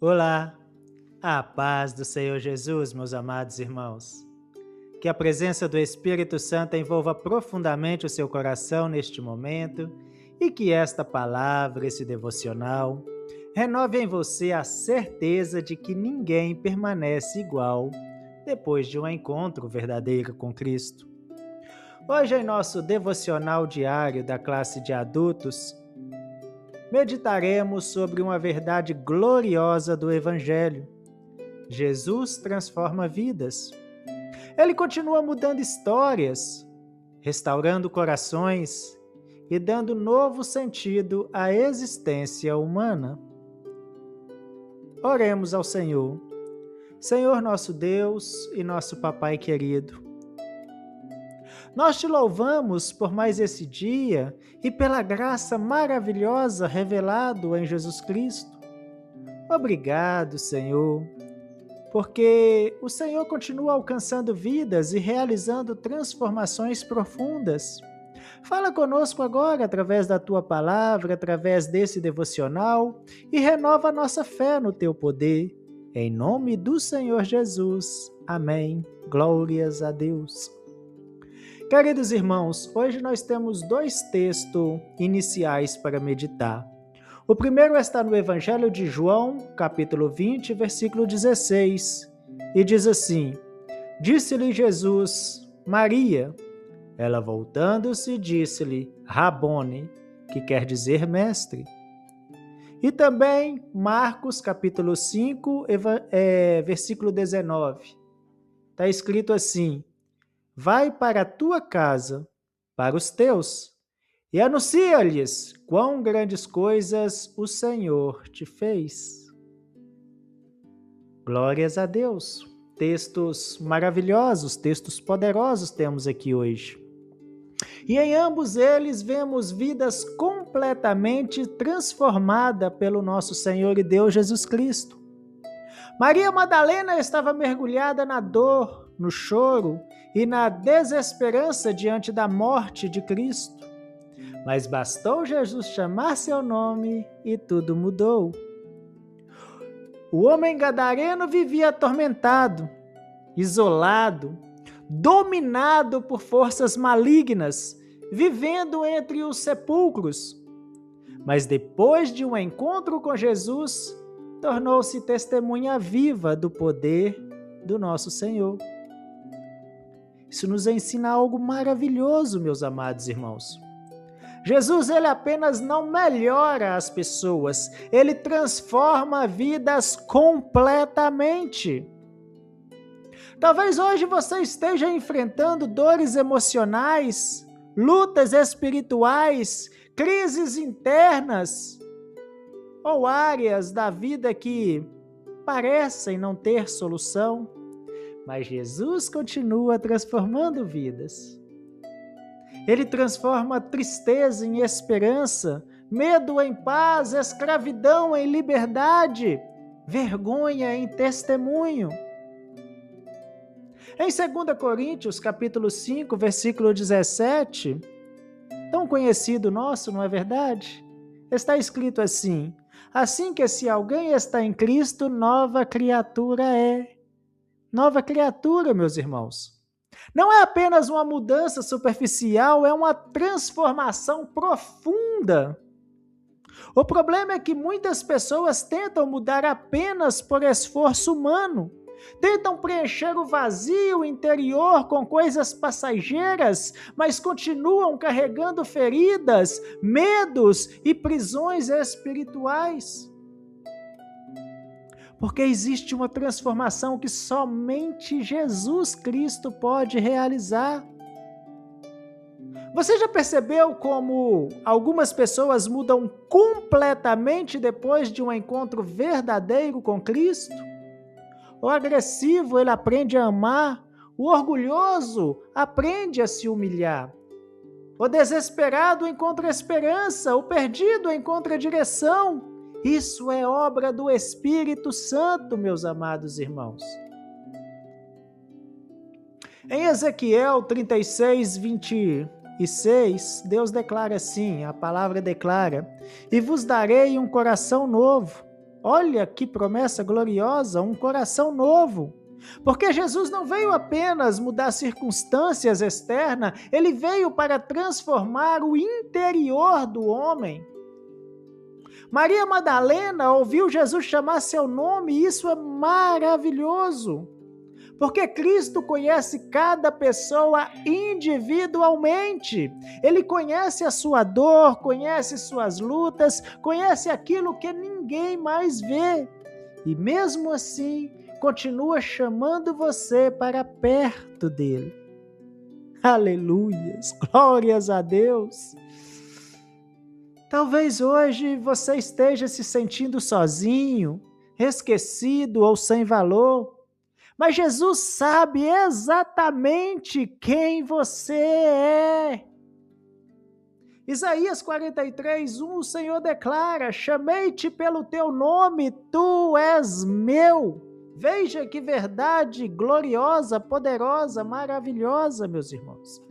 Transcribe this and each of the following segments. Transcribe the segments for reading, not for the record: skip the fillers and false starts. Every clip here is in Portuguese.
Olá, a paz do Senhor Jesus, meus amados irmãos. Que a presença do Espírito Santo envolva profundamente o seu coração neste momento e que esta palavra, esse devocional, renove em você a certeza de que ninguém permanece igual depois de um encontro verdadeiro com Cristo. Hoje, em nosso devocional diário da classe de adultos, meditaremos sobre uma verdade gloriosa do Evangelho. Jesus transforma vidas. Ele continua mudando histórias, restaurando corações e dando novo sentido à existência humana. Oremos ao Senhor. Senhor nosso Deus e nosso Papai querido, nós te louvamos por mais esse dia e pela graça maravilhosa revelado em Jesus Cristo. Obrigado, Senhor, porque o Senhor continua alcançando vidas e realizando transformações profundas. Fala conosco agora através da tua palavra, através desse devocional e renova a nossa fé no teu poder. Em nome do Senhor Jesus. Amém. Glórias a Deus. Queridos irmãos, hoje nós temos dois textos iniciais para meditar. O primeiro está no Evangelho de João, capítulo 20, versículo 16, e diz assim: Disse-lhe Jesus, Maria. Ela voltando-se, disse-lhe, Rabone, que quer dizer mestre. E também Marcos, capítulo 5, versículo 19. Está escrito assim: Vai para a tua casa, para os teus, e anuncia-lhes quão grandes coisas o Senhor te fez. Glórias a Deus. Textos maravilhosos, textos poderosos temos aqui hoje. E em ambos eles vemos vidas completamente transformadas pelo nosso Senhor e Deus Jesus Cristo. Maria Madalena estava mergulhada na dor, no choro e na desesperança diante da morte de Cristo. Mas bastou Jesus chamar seu nome e tudo mudou. O homem gadareno vivia atormentado, isolado, dominado por forças malignas, vivendo entre os sepulcros. Mas depois de um encontro com Jesus, tornou-se testemunha viva do poder do nosso Senhor. Isso nos ensina algo maravilhoso, meus amados irmãos. Jesus, ele apenas não melhora as pessoas, ele transforma vidas completamente. Talvez hoje você esteja enfrentando dores emocionais, lutas espirituais, crises internas, ou áreas da vida que parecem não ter solução, mas Jesus continua transformando vidas. Ele transforma tristeza em esperança, medo em paz, escravidão em liberdade, vergonha em testemunho. Em 2 Coríntios, capítulo 5, versículo 17, tão conhecido nosso, não é verdade? Está escrito assim: assim que se alguém está em Cristo, nova criatura é. Nova criatura, meus irmãos. Não é apenas uma mudança superficial, é uma transformação profunda. O problema é que muitas pessoas tentam mudar apenas por esforço humano. Tentam preencher o vazio interior com coisas passageiras, mas continuam carregando feridas, medos e prisões espirituais. Porque existe uma transformação que somente Jesus Cristo pode realizar. Você já percebeu como algumas pessoas mudam completamente depois de um encontro verdadeiro com Cristo? O agressivo, ele aprende a amar. O orgulhoso aprende a se humilhar. O desesperado encontra esperança. O perdido encontra direção. Isso é obra do Espírito Santo, meus amados irmãos. Em Ezequiel 36, 26, Deus declara assim, a palavra declara: E vos darei um coração novo, Olha que promessa gloriosa, um coração novo. Porque Jesus não veio apenas mudar circunstâncias externas, ele veio para transformar o interior do homem. Maria Madalena ouviu Jesus chamar seu nome e isso é maravilhoso. Porque Cristo conhece cada pessoa individualmente. Ele conhece a sua dor, conhece suas lutas, conhece aquilo que ninguém mais vê. E mesmo assim, continua chamando você para perto dele. Aleluias, glórias a Deus. Talvez hoje você esteja se sentindo sozinho, esquecido ou sem valor. Mas Jesus sabe exatamente quem você é. Isaías 43:1, o Senhor declara: chamei-te pelo teu nome, tu és meu. Veja que verdade gloriosa, poderosa, maravilhosa, meus irmãos.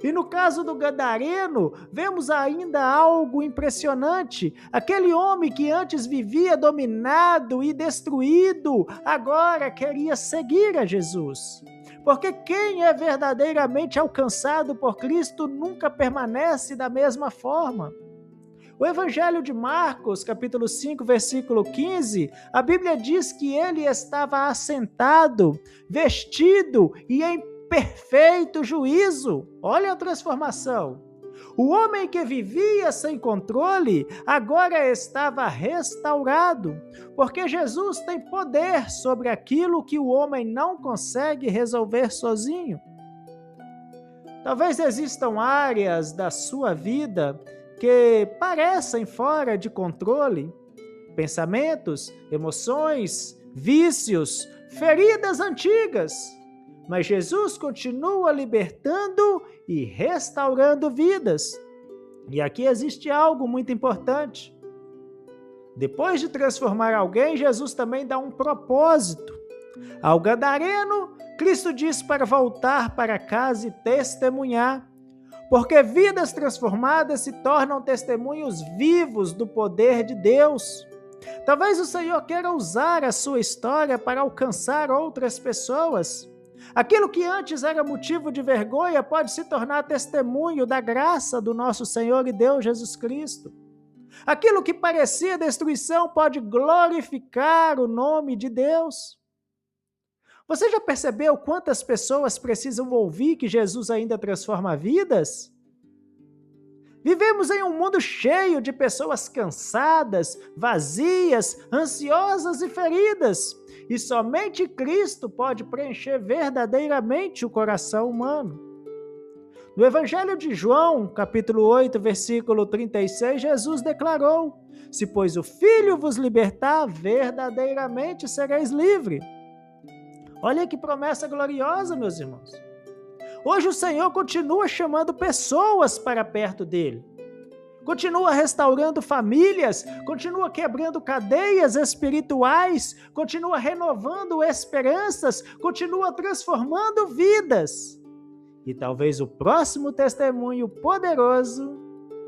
E no caso do gadareno, vemos ainda algo impressionante. Aquele homem que antes vivia dominado e destruído, agora queria seguir a Jesus. Porque quem é verdadeiramente alcançado por Cristo nunca permanece da mesma forma. O Evangelho de Marcos, capítulo 5, versículo 15, a Bíblia diz que ele estava assentado, vestido e em perfeito juízo. Olha a transformação. O homem que vivia sem controle agora estava restaurado, porque Jesus tem poder sobre aquilo que o homem não consegue resolver sozinho. Talvez existam áreas da sua vida que parecem fora de controle, pensamentos, emoções, vícios, feridas antigas. Mas Jesus continua libertando e restaurando vidas. E aqui existe algo muito importante. Depois de transformar alguém, Jesus também dá um propósito. Ao gadareno, Cristo diz para voltar para casa e testemunhar. Porque vidas transformadas se tornam testemunhos vivos do poder de Deus. Talvez o Senhor queira usar a sua história para alcançar outras pessoas. Aquilo que antes era motivo de vergonha pode se tornar testemunho da graça do nosso Senhor e Deus Jesus Cristo. Aquilo que parecia destruição pode glorificar o nome de Deus. Você já percebeu quantas pessoas precisam ouvir que Jesus ainda transforma vidas? Vivemos em um mundo cheio de pessoas cansadas, vazias, ansiosas e feridas. E somente Cristo pode preencher verdadeiramente o coração humano. No Evangelho de João, capítulo 8, versículo 36, Jesus declarou: se, pois, o Filho vos libertar, verdadeiramente sereis livres. Olha que promessa gloriosa, meus irmãos. Hoje o Senhor continua chamando pessoas para perto dele. Continua restaurando famílias, continua quebrando cadeias espirituais, continua renovando esperanças, continua transformando vidas. E talvez o próximo testemunho poderoso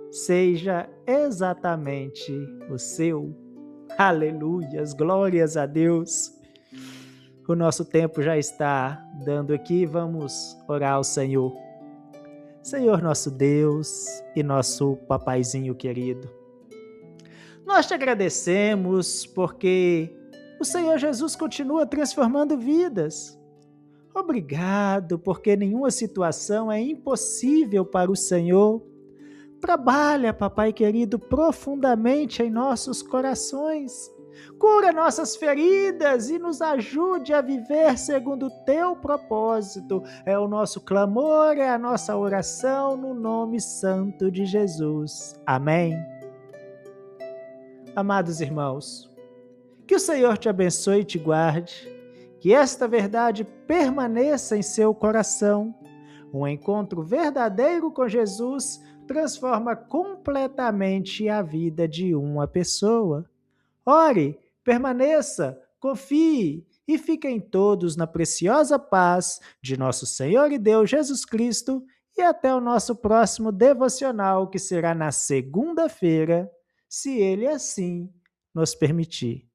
seja exatamente o seu. Aleluias, glórias a Deus. O nosso tempo já está dando aqui, vamos orar ao Senhor. Senhor nosso Deus e nosso papaizinho querido, nós te agradecemos porque o Senhor Jesus continua transformando vidas. Obrigado, porque nenhuma situação é impossível para o Senhor. Trabalha, papai querido, profundamente em nossos corações. Cura nossas feridas e nos ajude a viver segundo o teu propósito. É o nosso clamor, é a nossa oração no nome santo de Jesus. Amém. Amados irmãos, que o Senhor te abençoe e te guarde, que esta verdade permaneça em seu coração. Um encontro verdadeiro com Jesus transforma completamente a vida de uma pessoa. Ore, permaneça, confie e fiquem todos na preciosa paz de nosso Senhor e Deus Jesus Cristo e até o nosso próximo devocional, que será na segunda-feira, se Ele assim nos permitir.